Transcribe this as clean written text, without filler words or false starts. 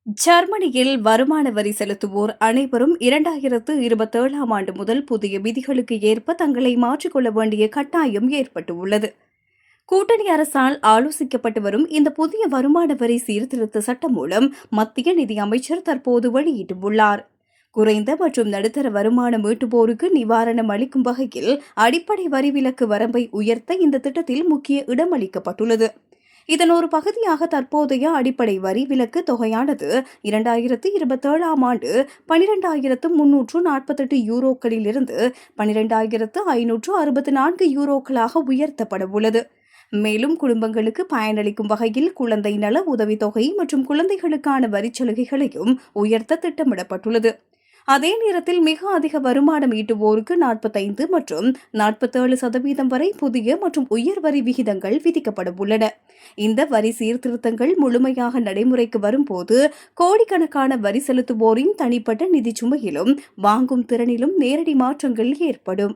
ஜெர்மனியில் வருமான வரி செலுத்துவோர் அனைவரும் 2027ஆம் ஆண்டு முதல் புதிய விதிகளுக்கு ஏற்ப தங்களை மாற்றிக்கொள்ள வேண்டிய கட்டாயம் ஏற்பட்டுள்ளது. கூட்டணி அரசால் ஆலோசிக்கப்பட்டு வரும் இந்த புதிய வருமான வரி சீர்திருத்த சட்டம் மூலம் மத்திய நிதி அமைச்சர் தற்போது வெளியிட்டுள்ளார். குறைந்த மற்றும் நடுத்தர வருமானம் ஈட்டுவோருக்கு நிவாரணம் அளிக்கும் வகையில் அடிப்படை வரி விலக்கு வரம்பை உயர்த்த இந்த திட்டத்தில் முக்கிய இடம் அளிக்கப்பட்டுள்ளது. இதன் ஒரு பகுதியாக தற்போதைய அடிப்படை வரி விலக்கு தொகையானது 2027ஆம் ஆண்டு 12,348 யூரோக்களிலிருந்து 12,564 யூரோக்களாக உயர்த்தப்பட உள்ளது. மேலும் குடும்பங்களுக்கு பயனளிக்கும் வகையில் குழந்தை நல உதவித்தொகை மற்றும் குழந்தைகளுக்கான வரிச் சலுகைகளையும் உயர்த்த திட்டமிடப்பட்டுள்ளது. அதே நேரத்தில் மிக அதிக வருமானம் ஈட்டுவோருக்கு 45 மற்றும் 47% வரை புதிய மற்றும் உயர் வரி விகிதங்கள் விதிக்கப்பட உள்ளன. இந்த வரி சீர்திருத்தங்கள் முழுமையாக நடைமுறைக்கு வரும்போது கோடிக்கணக்கான வரி செலுத்துவோரின் தனிப்பட்ட நிதி சுமையிலும் வாங்கும் திறனிலும் நேரடி மாற்றங்கள் ஏற்படும்.